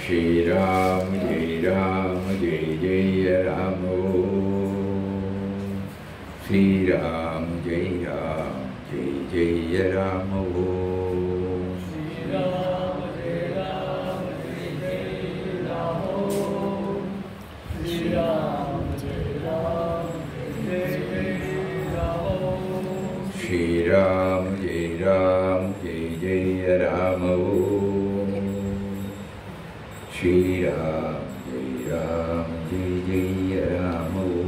Shri Ram, Jai Ram, Jai Jai Ram. Shri Ram, Jai Ram, Jai Jai Ram. Shri Ram, Jai Ram, Jai Jai Ram. Shri Ram, Jai Ram, Jai Jai Ram. Shri Ram, Jai Ram, Jai Jai Ram. Shri Ram, Jai Ram, Jai Jai Ram.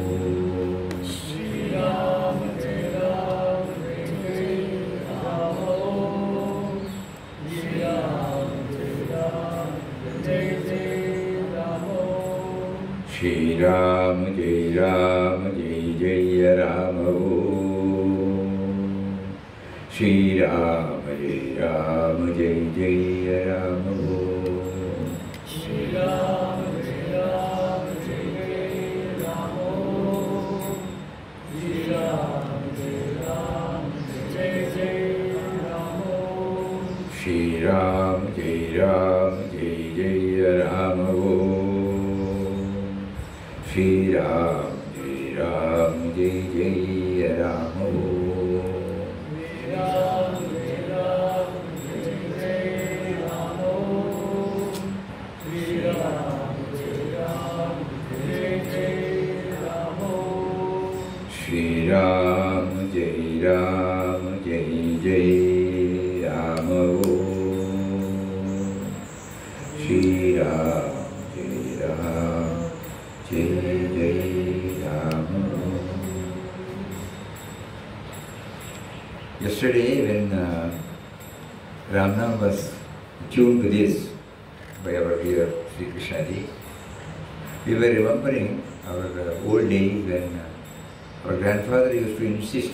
Shri Ram, Jai Ram, Jai Jai Ram. Shri Ram, Jai Ram, Jai Jai Ram. Shri Ram, Jai Ram, Jai Jai Ram. Shri Ram, Jai Ram, Jai Jai Ram. Shri Ram, Jai Ram, Jai Jai Ram. Shri Ram, Jai Ram, Jai Jai Ram. Shri Ram, Jai Ram, Jai Jai Ram. Shri Ram, Jai Ram, Jai Jai Ram. Shri Ram, Jai Ram, Jai Jai Ram. Shri Ram, Jai Ram, Jai Jai Ram. Yesterday, when Ramnam was tuned to this by our dear Sri Krishna Ji, we were remembering our old days when our grandfather used to insist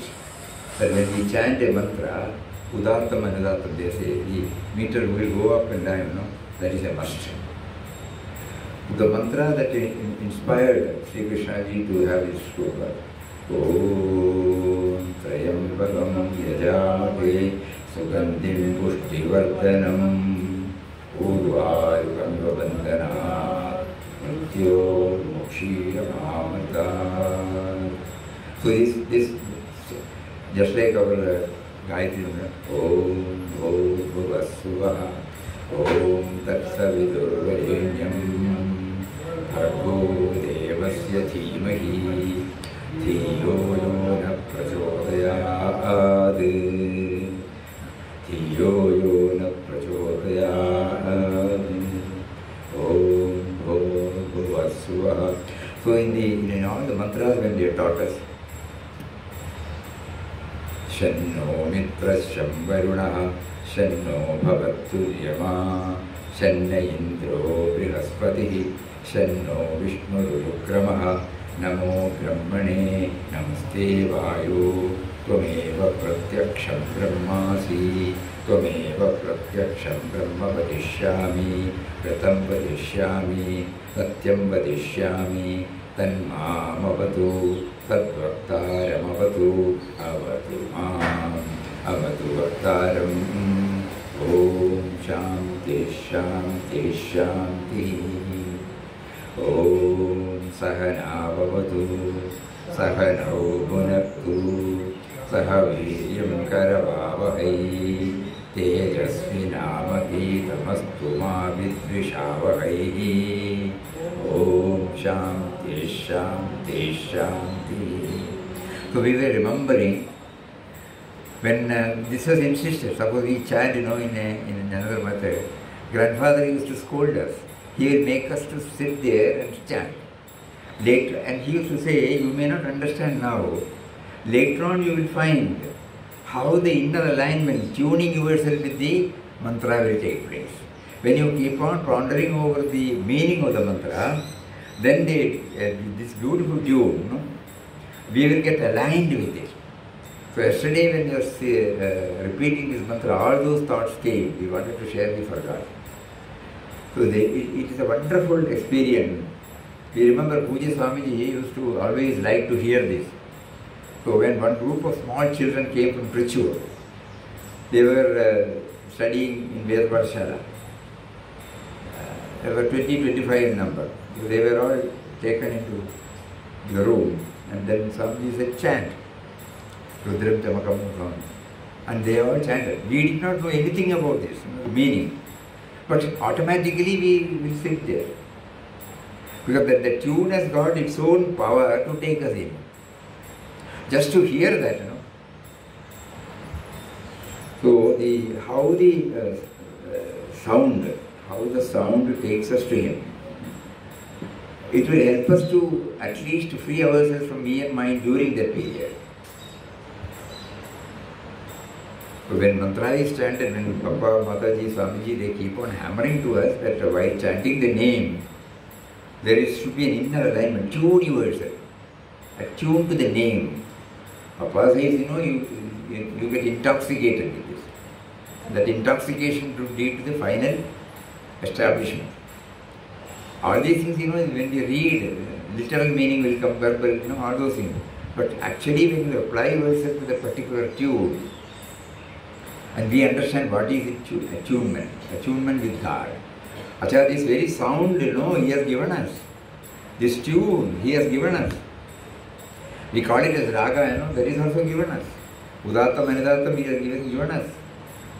that when we chant a mantra, Udattam Anudattam, they say, the meter will go up and down, that is a must. The mantra that inspired Sri Krishna Ji to have his sloka, Om Trayambakam Yajamate Sugandhim Pushtivardhanam Urvarukam Vabandhanat Mrityo Mokshiramaamata. So this just like our Gayatri, Om Bhurva Suvah, Om Tatsavidurvarenyam, Bhargo Devasya Dhimahi, Dhiyo Yona Prachodayad, Dhiyo Yona Prachodayad, Om Bhurva Suvah. So in all the mantras when they taught us, Shanno Mitra Shamvaruna, Shanno Bhavaturyama, Shanna Indro Brihaspati, Shanno Vishnu Rukramaha, Namo Brahmane, Namaste Vayu, Tvameva Pratyaksham Brahmasi, Tvameva Pratyaksham Brahma Vadishyami, Pratam Vadishyami, Satyam Vadishyami, Tanmamavatu, Tadvaktaramavatu, Avatu Mam, Avatu Vaktaram, Om Shanti Shanti Shanti, Om Sahanavavatu, Sahanau Bhunaktu, Sahaviryam Karavavahai, Tejasvinamati Tamastu Ma Vidvishavahai. Om Shanti Shanti Shanti. So we were remembering when this was insisted, suppose we chant, in another method, grandfather used to scold us. He will make us to sit there and chant. Later, and he used to say, you may not understand now. Later on you will find how the inner alignment, tuning yourself with the mantra will take place. When you keep on pondering over the meaning of the mantra, then this beautiful tune, we will get aligned with it. So yesterday when you were repeating this mantra, all those thoughts came. We wanted to share, we forgot. So it is a wonderful experience. We remember Pujya Swami used to always like to hear this. So when one group of small children came from Trichur, They were studying in Ved Pathshala. There were 20-25 in number. They were all taken into the room, and then Swamiji said, chant. Rudram Tamakam Mukam. And they all chanted. We did not know anything about this, the meaning. But automatically we will sit there. Because the tune has got its own power to take us in. Just to hear that, So how the sound takes us to Him. It will help us to at least free ourselves from me and mind during that period. So when mantra is chanted, when Papa, Mataji, Swamiji, they keep on hammering to us that while chanting the name, there should be an inner alignment, tune yourself, attune to the name. Papa says, you get intoxicated with this. That intoxication to lead to the final establishment. All these things, when we read, literal meaning will come, verbal, all those things. But actually when you apply yourself to the particular tune, and we understand what is attunement with God. Achha, this very sound, He has given us. This tune, He has given us. We call it as raga, that is also given us. Udattam, Anidattam, He has given us.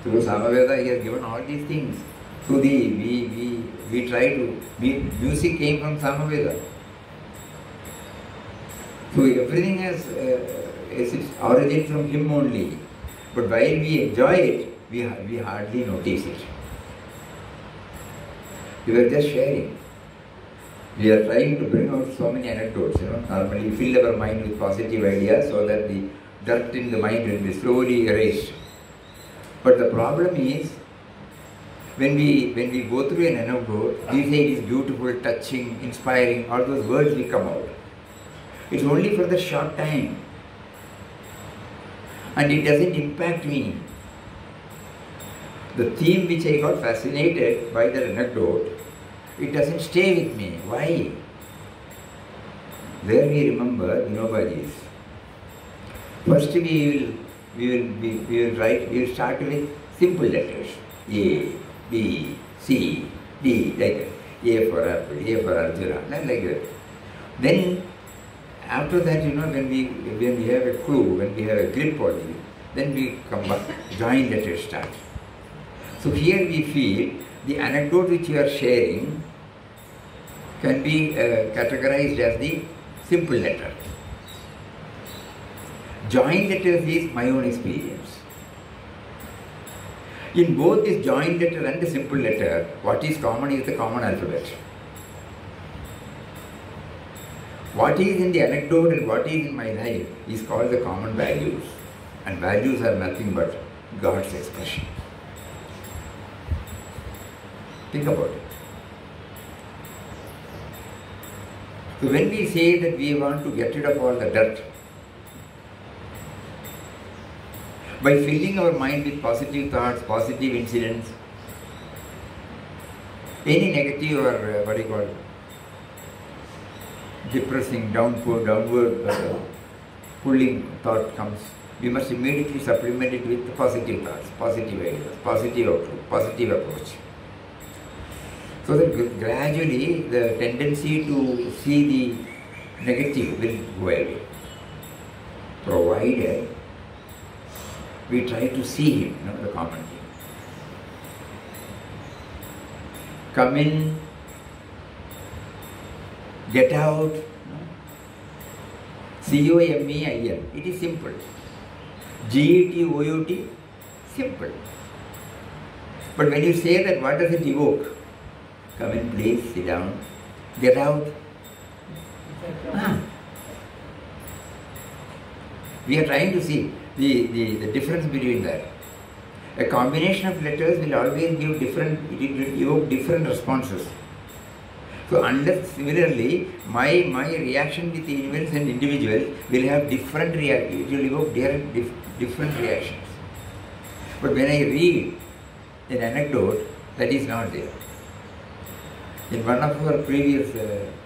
Through Samaveda, He has given all these things. So we try to, music came from Samaveda. So everything has its origin from Him only. But while we enjoy it, we hardly notice it. We were just sharing. We are trying to bring out so many anecdotes. Normally we fill our mind with positive ideas so that the dirt in the mind will be slowly erased. But the problem is, when we go through an anecdote, we say it is beautiful, touching, inspiring, all those words will come out. It's only for the short time. And it doesn't impact me. The theme which I got fascinated by the anecdote, it doesn't stay with me. Why? There we remember Vinobaji's. First we will start with simple letters. A, B, C, D, like that. A for apple, A for Arjuna, like that. Then after that, when we have a clue, when we have a grip on it, then we come back, join letters start. So here we feel the anecdote which you are sharing can be categorized as the simple letter. Join letters is my own experience. In both this join letter and the simple letter, what is common is the common alphabet. What is in the anecdote and what is in my life is called the common values. And values are nothing but God's expression. Think about it. So when we say that we want to get rid of all the dirt, by filling our mind with positive thoughts, positive incidents, any negative or depressing, downward pulling thought comes, we must immediately supplement it with positive thoughts, positive ideas, positive outlook, positive approach. So that gradually the tendency to see the negative will go away, provided we try to see Him, the common thing. Come in, get out, C-O-M-E-I-N, it is simple. G-E-T-O-U-T, simple. But when you say that, what does it evoke? Come in, please, sit down, get out. We are trying to see the difference between that. A combination of letters will always give different, it will evoke different responses. So unless similarly, my reaction with the events and individuals will have different reactions, it will evoke different reactions. But when I read an anecdote, that is not there. In one of our previous,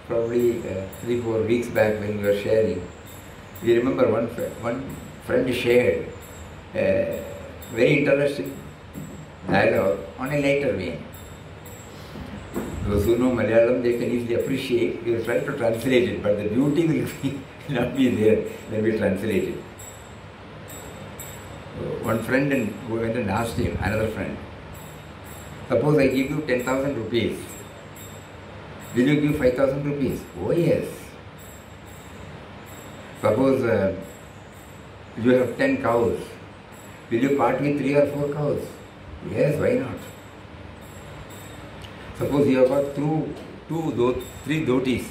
probably 3-4 weeks back when we were sharing, we remember one friend shared very interesting dialogue on a lighter vein. Those who know Malayalam, they can easily appreciate. We will try to translate it, but the beauty will not be there when we translate it. One friend went and asked him, another friend, suppose I give you 10,000 rupees, will you give 5,000 rupees? Oh yes. Suppose you have 10 cows, will you part with 3 or 4 cows? Yes, why not? Suppose you have got three dhotis,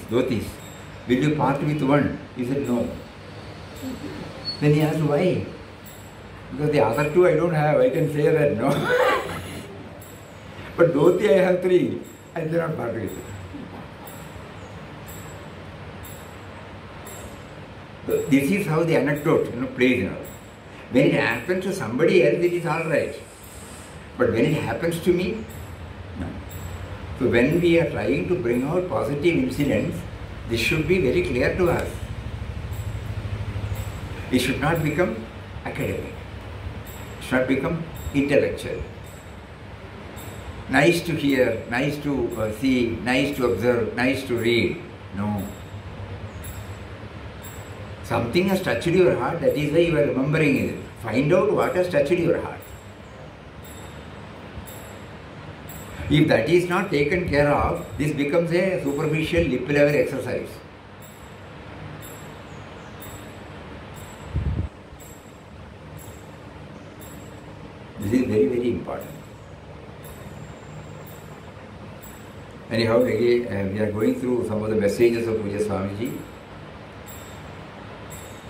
will you part with one? He said no. Then he asked why? Because the other 2 I don't have, I can say that no. But dhoti I have 3, I cannot part with it. So this is how the anecdote plays. When it happens to somebody else, it is alright. But when it happens to me, no. So when we are trying to bring out positive incidents, this should be very clear to us. It should not become academic. It should not become intellectual. Nice to hear, nice to see, nice to observe, nice to read. No. Something has touched your heart, that is why you are remembering it. Find out what has touched your heart. If that is not taken care of, this becomes a superficial lip level exercise. This is very, very important. Anyhow, again, we are going through some of the messages of Pujya Swamiji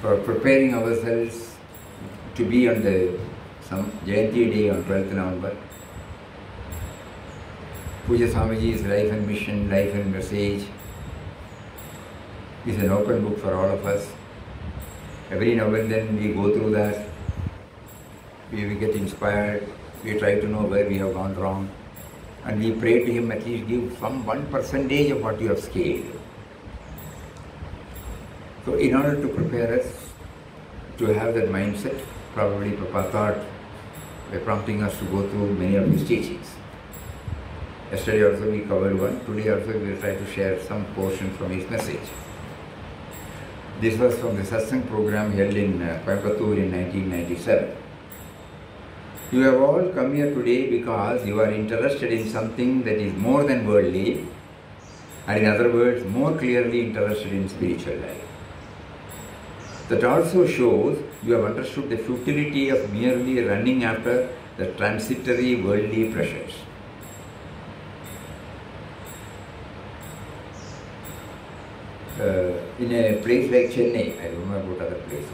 for preparing ourselves to be on some Jayanti day on 12th November. Pujya Swamiji's life and mission, life and message is an open book for all of us. Every now and then we go through that, we get inspired, we try to know where we have gone wrong, and we pray to him at least give some 1% of what you have scaled. So in order to prepare us to have that mindset, probably Papa thought by prompting us to go through many of his teachings. Yesterday also we covered one, today also we will try to share some portion from his message. This was from the Satsang program held in Coimbatore in 1997. You have all come here today because you are interested in something that is more than worldly, and in other words, more clearly interested in spiritual life. That also shows you have understood the futility of merely running after the transitory worldly pleasures. In a place like Chennai, I don't know about other places,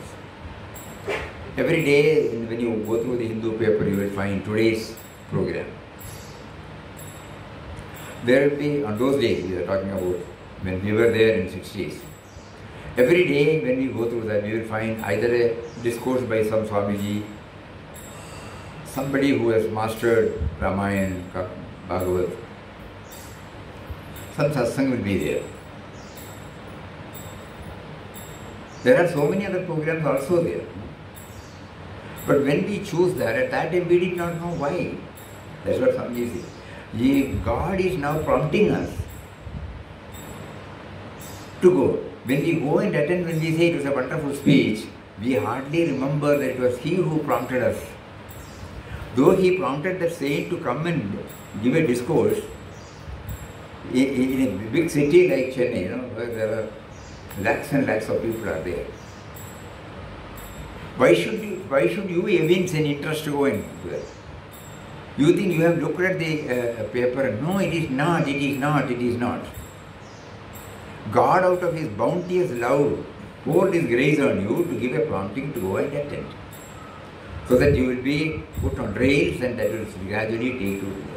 every day when you go through the Hindu paper, you will find today's program. There will be, on those days we are talking about, when we were there in 60s, every day when we go through that, we will find either a discourse by some Swamiji, somebody who has mastered Ramayana, Bhagavad, some satsang will be there. There are so many other programs also there. But when we choose that, at that time we did not know why. That's what Swamiji said. God is now prompting us to go. When we go and attend, when we say it was a wonderful speech, we hardly remember that it was he who prompted us. Though he prompted the saint to come and give a discourse, in a big city like Chennai, where there are lakhs and lakhs of people are there. Why should you evince an interest to go and do that? You think you have looked at the paper? No, it is not, it is not, it is not. God out of his bounteous love poured his grace on you to give a prompting to go and attend. So that you will be put on rails and that will gradually take you to go.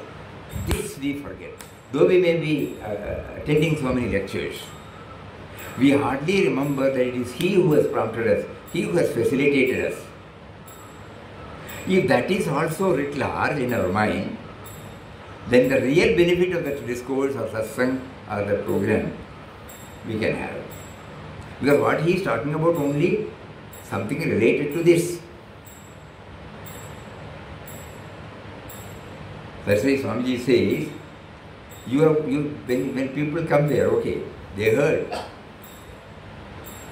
This we forget. Though we may be attending so many lectures, we hardly remember that it is he who has prompted us, he who has facilitated us. If that is also writ large in our mind, then the real benefit of that discourse or satsang or the program we can have. Because what he is talking about only something related to this. That's why Swamiji says, when people come there, okay, they heard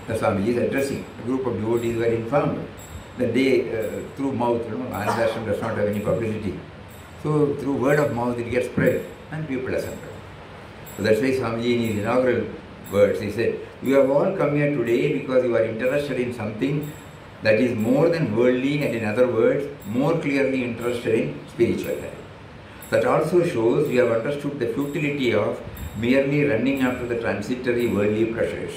the Swamiji is addressing. A group of devotees were informed that they, through mouth, Anandashram does not have any publicity. So through word of mouth it gets spread and people assemble. So that's why Swamiji in his inaugural words, he said, you have all come here today because you are interested in something that is more than worldly, and in other words, more clearly interested in spiritual life. That also shows you have understood the futility of merely running after the transitory worldly pleasures.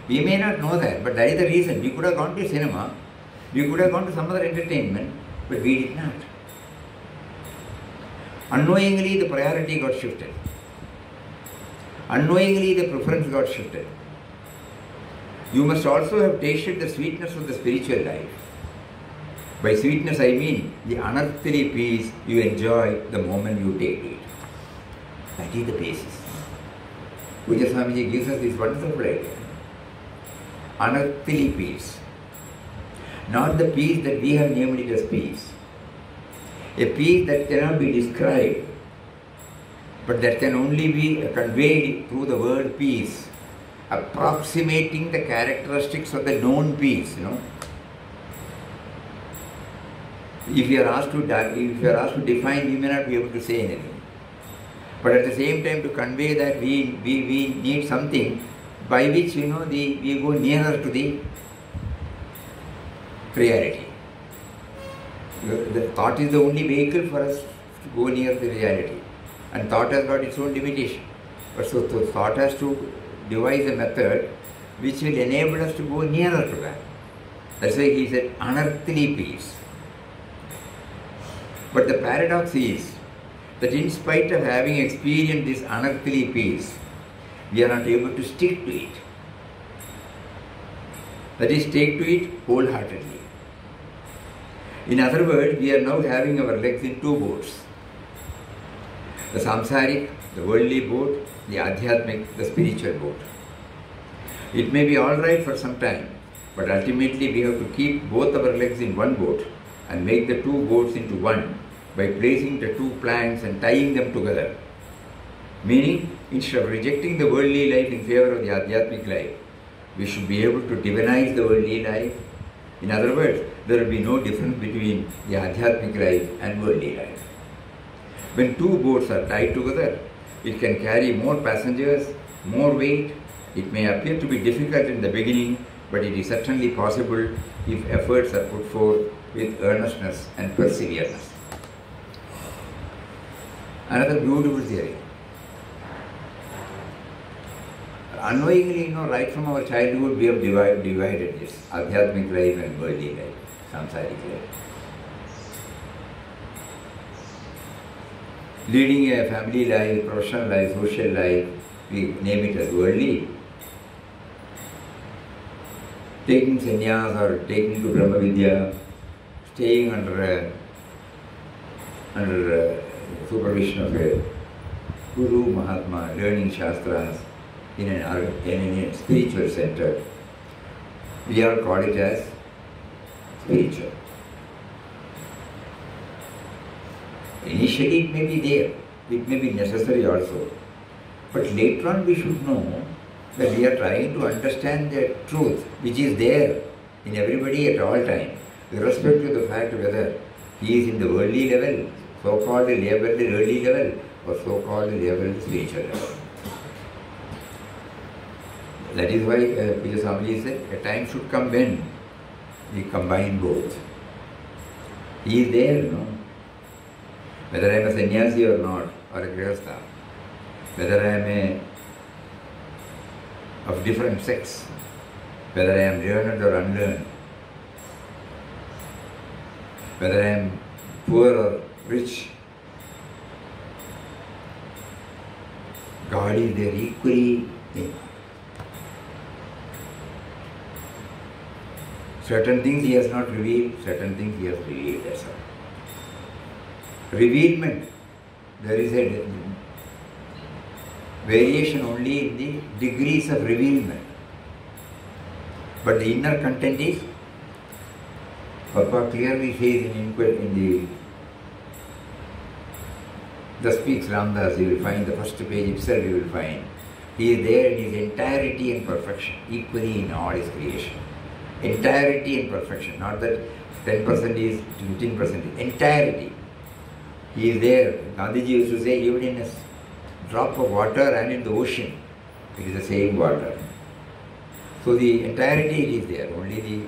We may not know that, but that is the reason. We could have gone to cinema, we could have gone to some other entertainment, but we did not. Unknowingly the priority got shifted. Unknowingly the preference got shifted. You must also have tasted the sweetness of the spiritual life. By sweetness I mean the unearthly peace you enjoy the moment you take to it. That is the basis. Pujya Swamiji gives us this wonderful idea. Unearthly peace. Not the peace that we have named it as peace. A peace that cannot be described, but that can only be conveyed through the word peace, approximating the characteristics of the known peace, If you are asked to define, we may not be able to say anything. But at the same time, to convey that we need something by which we go nearer to the reality. The thought is the only vehicle for us to go near the reality, and thought has got its own limitation. But so thought has to devise a method which will enable us to go nearer to that. That's why he said unearthly peace. But the paradox is that in spite of having experienced this unearthly peace, we are not able to stick to it. That is, take to it wholeheartedly. In other words, we are now having our legs in two boats. The samsaric, the worldly boat, the adhyatmic, the spiritual boat. It may be all right for some time, but ultimately we have to keep both our legs in one boat and make the two boats into one by placing the two planks and tying them together. Meaning, instead of rejecting the worldly life in favor of the adhyatmic life, we should be able to divinize the worldly life. In other words, there will be no difference between the adhyatmic life and worldly life. When two boats are tied together, it can carry more passengers, more weight. It may appear to be difficult in the beginning, but it is certainly possible if efforts are put forth with earnestness and perseverance. Another beautiful theory. Unknowingly, right from our childhood, we have divided this adhyatmic life and worldly life, samsaric life. Leading a family life, professional life, social life, we name it as worldly. Taking sannyas or taking to Brahma Vidya, staying under supervision of a Guru, Mahatma, learning Shastras in a spiritual center, we all call it as spiritual. Initially it may be there, it may be necessary also, but later on we should know that we are trying to understand the truth which is there in everybody at all times, irrespective of the fact whether he is in the worldly level, so-called worldly level, or so-called spiritual level. That is why Pujya Swamiji said, a time should come when we combine both. He is there, whether I am a sannyasi or not, or a grihastha, whether I am of different sex, whether I am learned or unlearned, whether I am poor or rich, God is there equally. Certain things He has not revealed, certain things He has revealed, that's all. Revealment, there is a variation only in the degrees of revealment. But the inner content is, Papa clearly says in Thus speaks Ramdas, you will find the first page itself, you will find. He is there in his entirety and perfection, equally in all his creation. Entirety and perfection, not that 10% is 15%, entirety. He is there. Gandhiji used to say, even in a drop of water and in the ocean, it is the same water. So the entirety it is there. Only the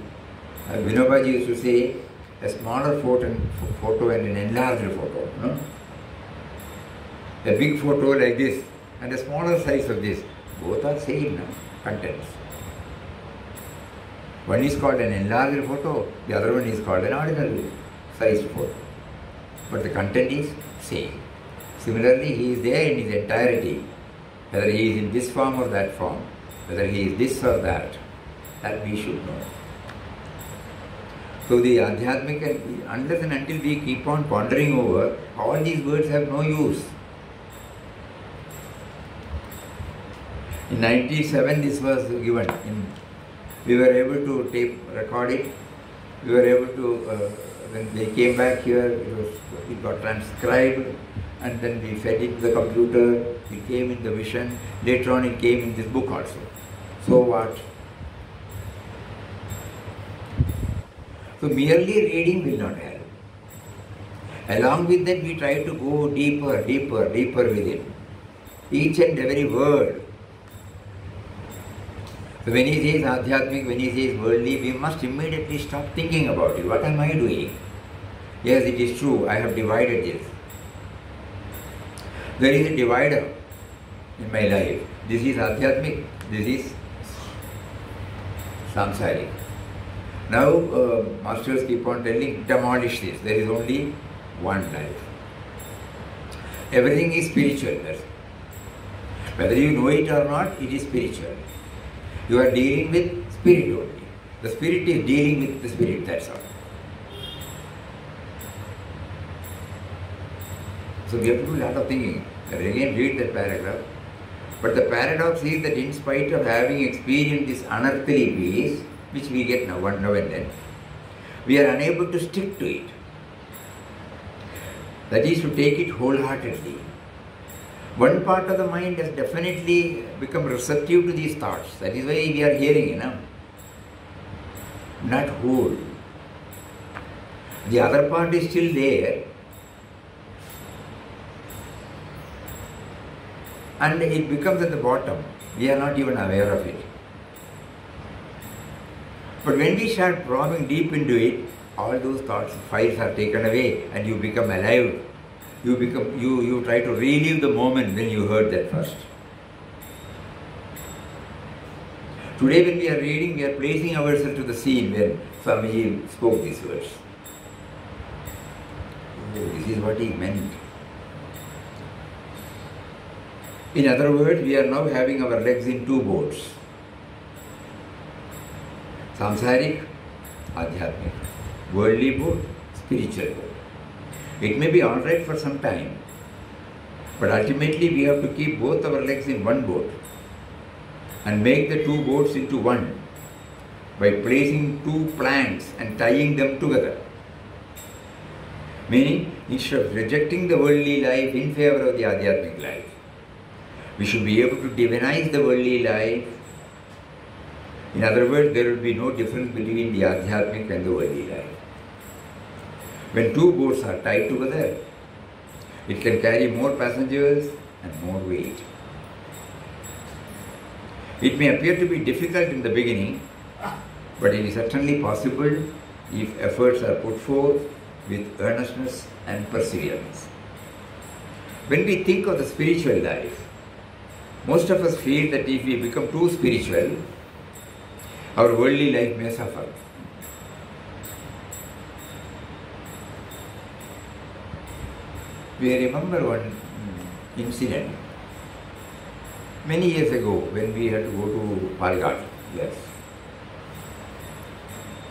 Vinobaji used to say, a smaller photo and an enlarged photo. No? A big photo like this and a smaller size of this, both are same now, contents. One is called an enlarged photo, the other one is called an ordinary sized photo. But the content is same. Similarly, he is there in his entirety, whether he is in this form or that form, whether he is this or that we should know. So the Adhyatmika, unless and until we keep on pondering over, all these words have no use. In 97 this was given. We were able to record it. We were able to, when they came back here, it got transcribed, and then we fed it to the computer. It came in the vision. Later on it came in this book also. So what? So merely reading will not help. Along with that we try to go deeper, deeper, deeper within. Each and every word. So when he says Adhyatmic, when he says worldly, we must immediately stop thinking about it. What am I doing? Yes, it is true, I have divided this. There is a divider in my life. This is Adhyatmic, this is Samsaric. Now, masters keep on telling, demolish this. There is only one life. Everything is spiritual. Whether you know it or not, it is spiritual. You are dealing with spirit only. The spirit is dealing with the spirit, that's all. So we have to do a lot of thinking. Again, read that paragraph. But the paradox is that in spite of having experienced this unearthly peace, which we get now and then, we are unable to stick to it. That is to take it wholeheartedly. One part of the mind has definitely become receptive to these thoughts. That is why we are hearing, not whole. The other part is still there, and it becomes at the bottom. We are not even aware of it. But when we start probing deep into it, all those thoughts, files are taken away and you become alive. You try to relive the moment when you heard that first. Today when we are reading, we are placing ourselves to the scene when Swamiji spoke these words. Oh, this is what he meant. In other words, we are now having our legs in two boats. Samsaric, Adhyatmic. Worldly boat, spiritual boat. It may be alright for some time, but ultimately we have to keep both our legs in one boat and make the two boats into one by placing two planks and tying them together. Meaning, instead of rejecting the worldly life in favor of the Adhyatmic life, we should be able to divinize the worldly life. In other words, there will be no difference between the Adhyatmic and the worldly life. When two boats are tied together, it can carry more passengers and more weight. It may appear to be difficult in the beginning, but it is certainly possible if efforts are put forth with earnestness and perseverance. When we think of the spiritual life, most of us feel that if we become too spiritual, our worldly life may suffer. We remember one incident many years ago when we had to go to Palghat. Yes.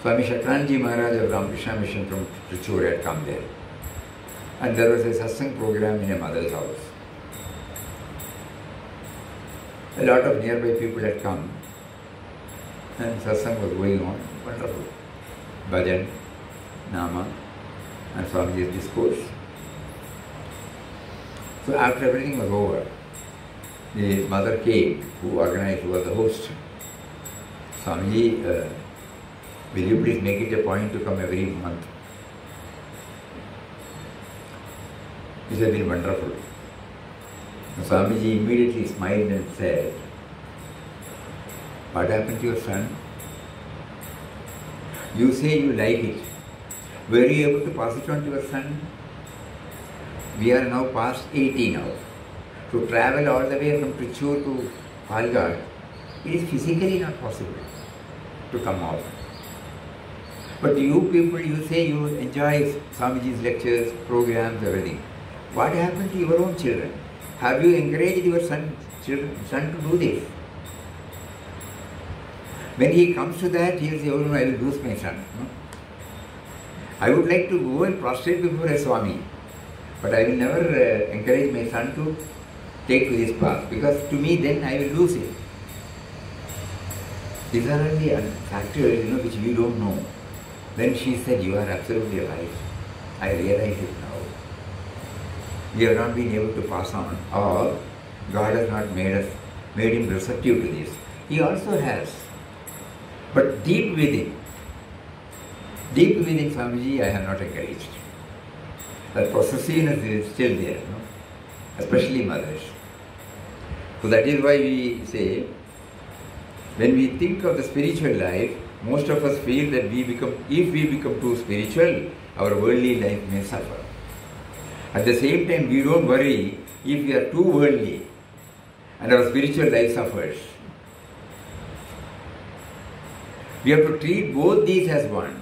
Swami Shakranji Maharaj of Ramakrishna Mission from Trichure had come there. And there was a satsang program in a mother's house. A lot of nearby people had come and satsang was going on. Wonderful. Bhajan, Nama and Swamiji's discourse. So after everything was over, the mother came, who organized, who was the host. Swamiji, will you please make it a point to come every month? This has been wonderful. Swamiji immediately smiled and said, what happened to your son? You say you like it. Were you able to pass it on to your son? We are now past 80 now. To travel all the way from Trichur to Palghat, it is physically not possible to come out. But you people, you say you enjoy Swamiji's lectures, programs, everything. What happened to your own children? Have you encouraged your son to do this? When he comes to that, he will say, oh no, I will lose my son. No? I would like to go and prostrate before a Swami, but I will never encourage my son to take to this path, because to me then I will lose it. These are only factors, which we don't know. Then she said, you are absolutely right. I realize it now. We have not been able to pass on, or God has not made him receptive to this. He also has. But deep within Swamiji, I have not encouraged. That possessiveness is still there, especially mothers. So that is why we say, when we think of the spiritual life, most of us feel that if we become too spiritual, our worldly life may suffer. At the same time, we don't worry if we are too worldly and our spiritual life suffers. We have to treat both these as one,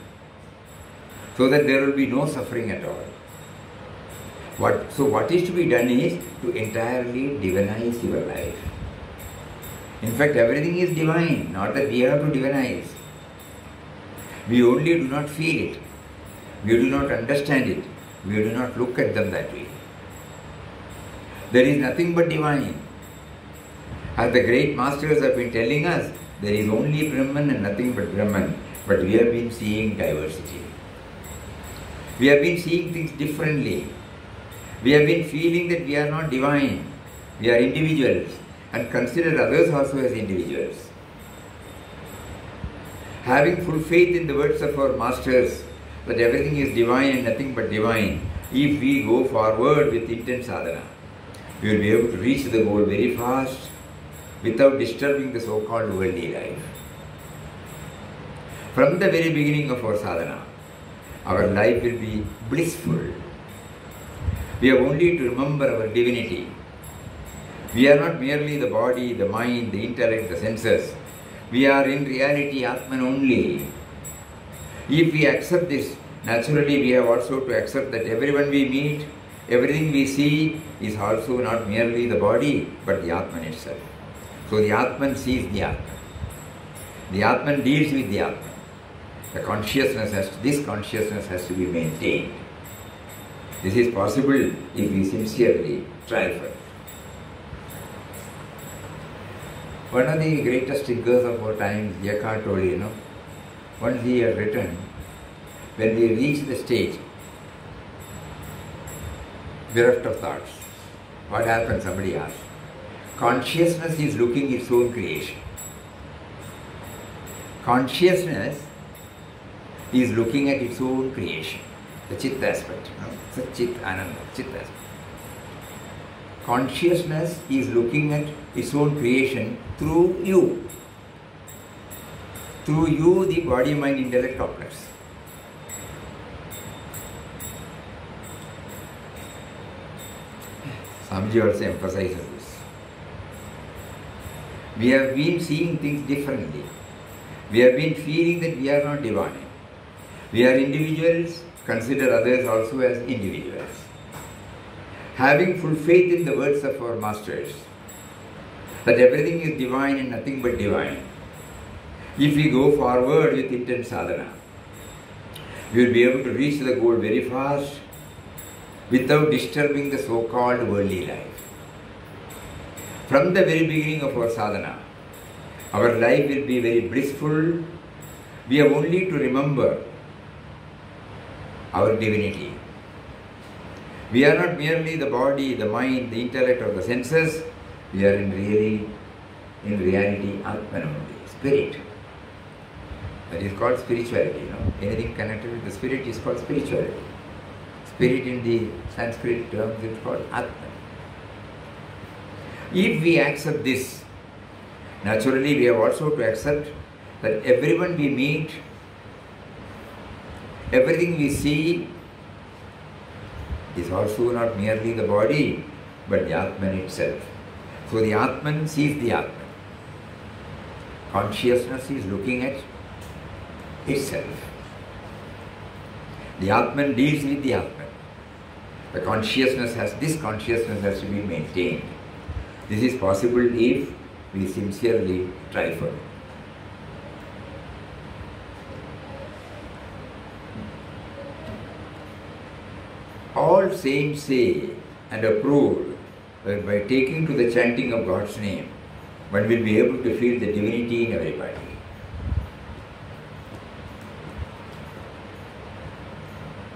so that there will be no suffering at all. So what is to be done is to entirely divinize your life. In fact, everything is divine, not that we have to divinize. We only do not feel it. We do not understand it. We do not look at them that way. There is nothing but divine. As the great masters have been telling us, there is only Brahman and nothing but Brahman. But we have been seeing diversity. We have been seeing things differently. We have been feeling that we are not divine. We are individuals and consider others also as individuals. Having full faith in the words of our masters that everything is divine and nothing but divine, if we go forward with intense sadhana, we will be able to reach the goal very fast without disturbing the so-called worldly life. From the very beginning of our sadhana, our life will be blissful. We have only to remember our divinity. We are not merely the body, the mind, the intellect, the senses. We are in reality Atman only. If we accept this, naturally we have also to accept that everyone we meet, everything we see is also not merely the body, but the Atman itself. So the Atman sees the Atman. The Atman deals with the Atman. This consciousness has to be maintained. This is possible if we sincerely try for it. One of the greatest thinkers of our time, Eckhart Tolle, once he had written, when we reach the stage, bereft of thoughts, what happens? Somebody asked. Consciousness is looking its own creation. Consciousness is looking at its own creation, the Chit aspect. Chit, Ananda, Chit aspect. Consciousness is looking at its own creation through you. Through you, the body, mind, intellect complex. Swamiji also emphasizes this. We have been seeing things differently. We have been feeling that we are not divine. We are individuals, consider others also as individuals. Having full faith in the words of our masters, that everything is divine and nothing but divine. If we go forward with intense sadhana, we will be able to reach the goal very fast without disturbing the so-called worldly life. From the very beginning of our sadhana, our life will be very blissful. We have only to remember our divinity. We are not merely the body, the mind, the intellect or the senses. We are in reality Atman only, spirit. That is called spirituality. Anything connected with the spirit is called spirituality. Spirit in the Sanskrit terms is called Atman. If we accept this, naturally we have also to accept that everyone we meet, everything we see is also not merely the body, but the Atman itself. So the Atman sees the Atman. Consciousness is looking at itself. The Atman deals with the Atman. This consciousness has to be maintained. This is possible if we sincerely try for it. All saints say and approve that by taking to the chanting of God's name, one will be able to feel the divinity in everybody.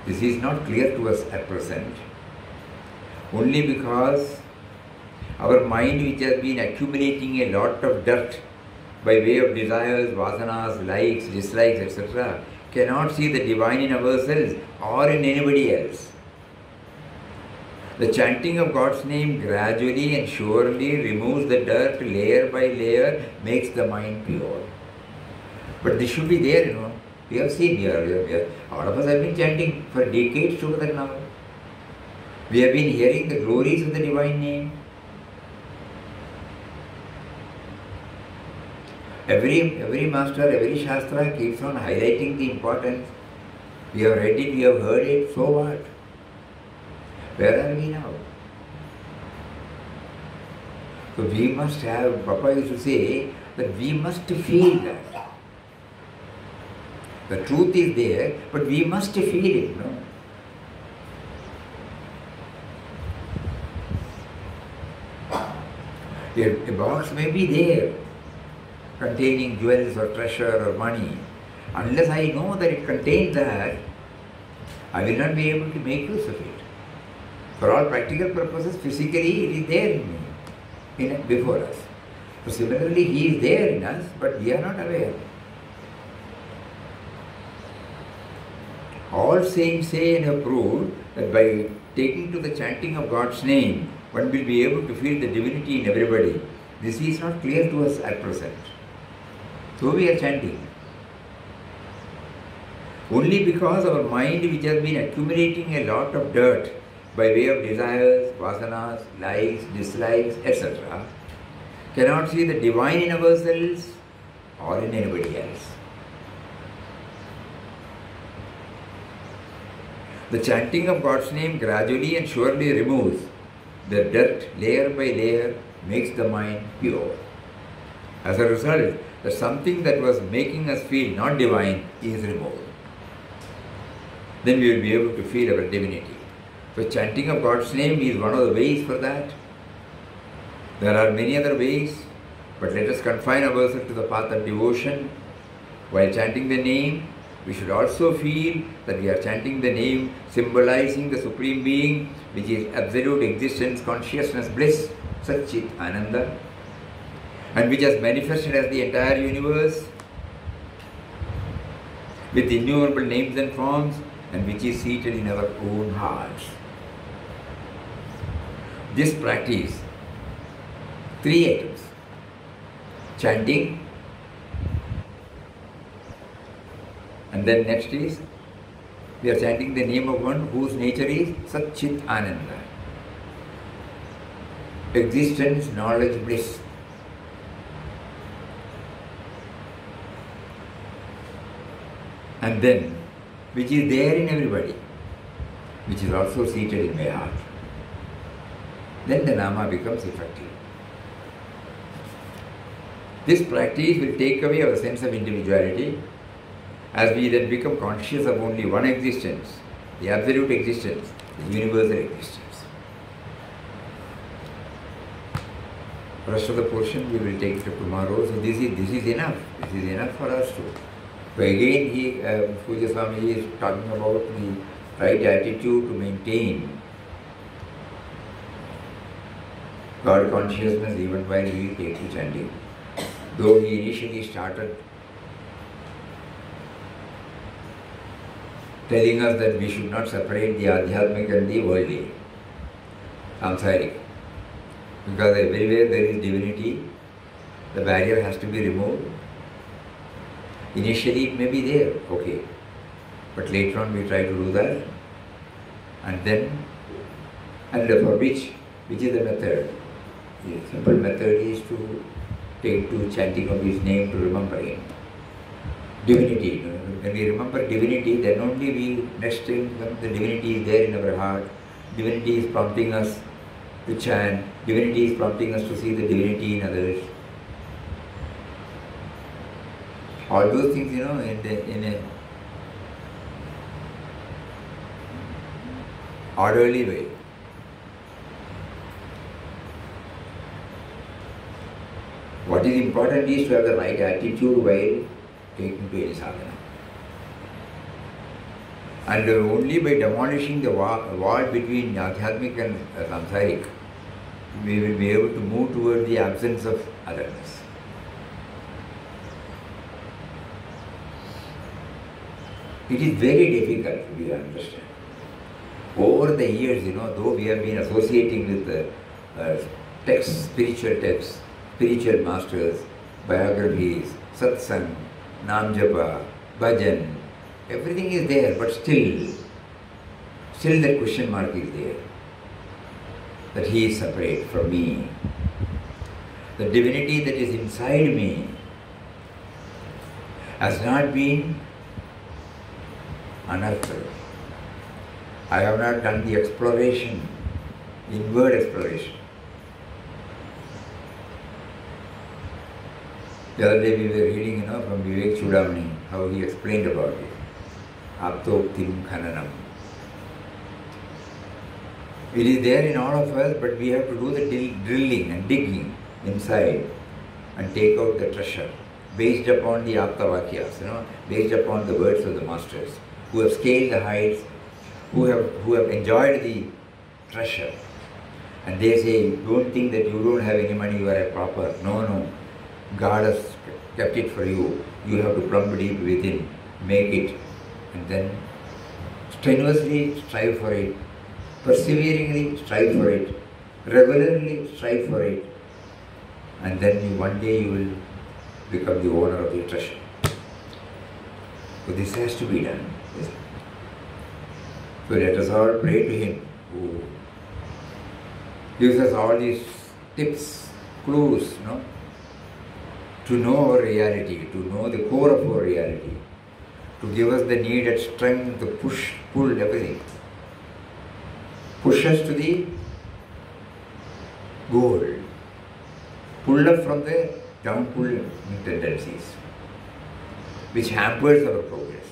This is not clear to us at present, only because our mind, which has been accumulating a lot of dirt by way of desires, vasanas, likes, dislikes, etc., cannot see the divine in ourselves or in anybody else. The chanting of God's name gradually and surely removes the dirt layer by layer, makes the mind pure. But this should be there, We have seen here, all of us have been chanting for decades together now. We have been hearing the glories of the divine name. Every master, every shastra keeps on highlighting the importance. We have read it, we have heard it, so what? Where are we now? So we must have, Papa used to say that we must feel that. The truth is there, but we must feel it, A box may be there, containing jewels or treasure or money. Unless I know that it contains that, I will not be able to make use of it. For all practical purposes, physically it is there in me, before us. So similarly, He is there in us, but we are not aware. All saints say and approve that by taking to the chanting of God's name, one will be able to feel the divinity in everybody. This is not clear to us at present. So we are chanting. Only because our mind, which has been accumulating a lot of dirt by way of desires, vasanas, likes, dislikes, etc., cannot see the divine in ourselves or in anybody else. The chanting of God's name gradually and surely removes the dirt layer by layer, makes the mind pure. As a result, the something that was making us feel not divine is removed. Then we will be able to feel our divinity. So chanting of God's name is one of the ways for that. There are many other ways, but let us confine ourselves to the path of devotion. While chanting the name, we should also feel that we are chanting the name symbolizing the Supreme Being, which is absolute existence, consciousness, bliss, Satchit Ananda, and which has manifested as the entire universe with innumerable names and forms, and which is seated in our own hearts. This practice, 3 items: chanting, and then next is, we are chanting the name of one whose nature is Satchit Ananda, existence, knowledge, bliss. And then, which is there in everybody, which is also seated in my heart. Then the Nama becomes effective. This practice will take away our sense of individuality, as we then become conscious of only one existence, the absolute existence, the universal existence. The rest of the portion we will take to tomorrow. So this is enough. This is enough for us to. So again, Pujya Swami is talking about the right attitude to maintain God consciousness even while we take to chanting. Though he initially started telling us that we should not separate the Adhyatmic and the worldly, samsaric. Because everywhere there is divinity, the barrier has to be removed. Initially it may be there, okay. But later on we try to do that. And then, and for which is the method? The simple method is to take to chanting of his name to remember him. Divinity. When we remember divinity, then only we, next time when the divinity is there in our heart, divinity is prompting us to chant, divinity is prompting us to see the divinity in others. All those things, in a orderly way. What is important is to have the right attitude while taking to any sadhana. And only by demolishing the wall between Adhyatmic and Samsaric, we will be able to move towards the absence of otherness. It is very difficult to understand. Over the years, though we have been associating with texts, spiritual masters, biographies, satsang, nam japa, bhajan, everything is there, but still that question mark is there. That he is separate from me. The divinity that is inside me has not been unearthed. I have not done the exploration, inward exploration. The other day we were reading, from Vivek Chudamani, how he explained about it. Aptoktim Khananam. It is there in all of us, but we have to do the drilling and digging inside and take out the treasure based upon the Aptavakyas, based upon the words of the masters who have scaled the heights, who have enjoyed the treasure. And they say, don't think that you don't have any money, you are a pauper. No. God has kept it for you. You have to plumb deep within, make it, and then strenuously strive for it, perseveringly strive for it, regularly strive for it, and then one day you will become the owner of the treasure. So this has to be done. So let us all pray to him who gives us all these tips, clues, to know our reality, to know the core of our reality, to give us the needed strength, the push, pull, everything. Push us to the goal. Pull up from the down-pull tendencies, which hampers our progress.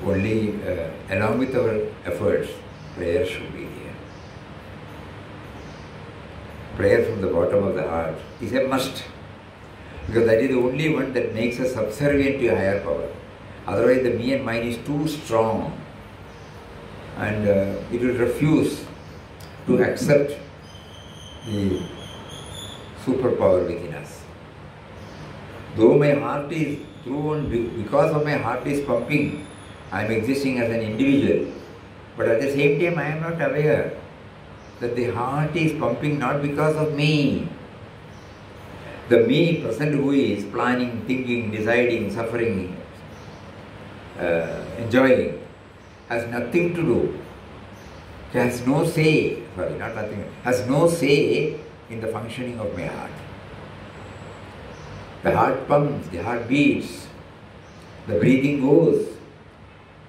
Only along with our efforts, prayer should be here. Prayer from the bottom of the heart is a must, because that is the only one that makes us subservient to a higher power. Otherwise the me and mine is too strong, and it will refuse to accept the superpower within us. Though my heart is because of my heart is pumping, I am existing as an individual, but at the same time I am not aware that the heart is pumping not because of me. The me present who is planning, thinking, deciding, suffering, enjoying, has nothing to do, has no say, has no say in the functioning of my heart. The heart pumps, the heart beats, the breathing goes,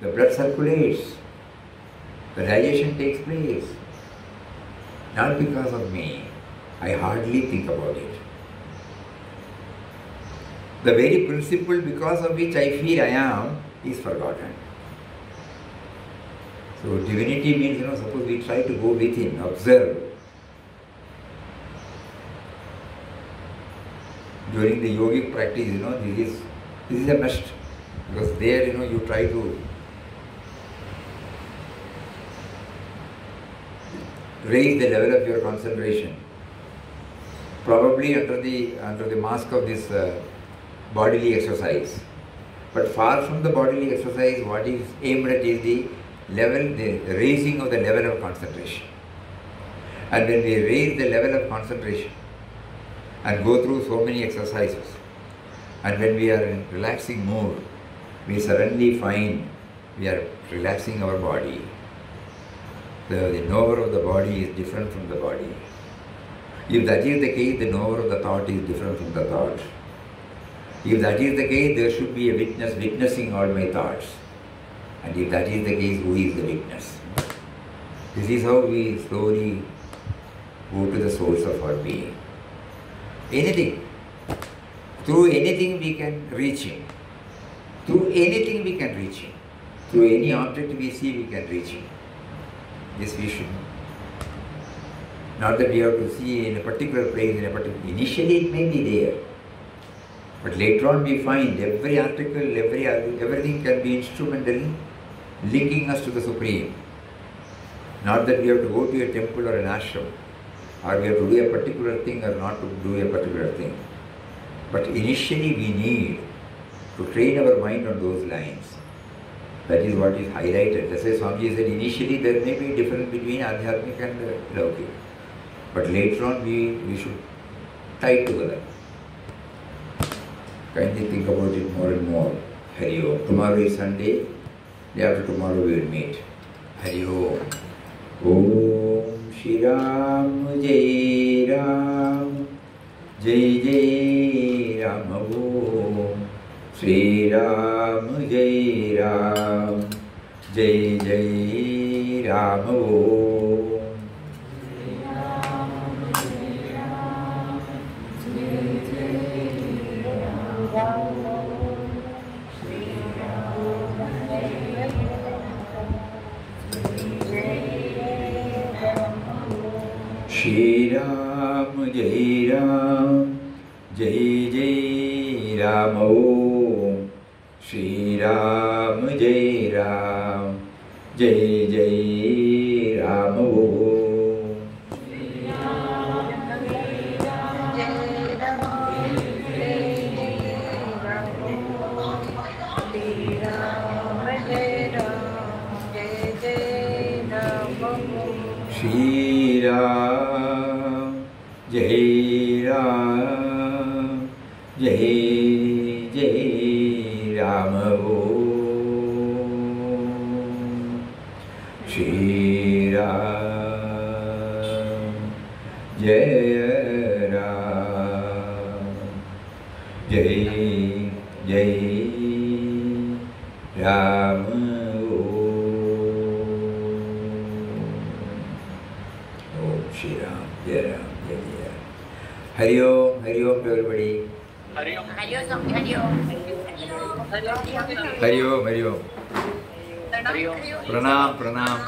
the blood circulates, the digestion takes place. Not because of me. I hardly think about it. The very principle because of which I feel I am is forgotten. So divinity means, suppose we try to go within, observe. During the yogic practice, this is a must. Because there, you try to raise the level of your concentration, probably under the mask of this bodily exercise. But far from the bodily exercise, what is aimed at is the raising of the level of concentration. And when we raise the level of concentration and go through so many exercises, and when we are in relaxing mood, we suddenly find we are relaxing our body. The knower of the body is different from the body. If that is the case, the knower of the thought is different from the thought. If that is the case, there should be a witness witnessing all my thoughts. And if that is the case, who is the witness? This is how we slowly go to the source of our being. Anything. Through anything we can reach Him. Through anything we can reach Him. Through any object we see, we can reach Him. This we should. Not that we have to see in a particular place, initially it may be there. But later on we find every article, everything can be instrumental linking us to the Supreme. Not that we have to go to a temple or an ashram, or we have to do a particular thing or not to do a particular thing. But initially we need to train our mind on those lines. That is what is highlighted. That's why Swamiji said initially there may be a difference between Adhyatmic and Laukik. But later on we should tie together. Kindly think about it more and more. Hari Om. Tomorrow is Sunday. Day after tomorrow we will meet. Hari Om. Om Shri Ram Jai Ram Jai Jai Ram Om Shri Ram Jai Ram Jai Jai Ram Om Shri Ram Jai Ram Jai Jai Ram Om Shri Ram Jai Ram Jai Jai Ram Om Shri Ram Jai Ram Jai Jai Ram Om Shri Ram Jai Ram Jai Jai Ram Shri Ram, Jai Ram, Jai Jai. Hari Om to everybody. Hari Om. Hari Om. Hari Om. Hari Om, Hari Om. Hari Om. Pranam, Pranam.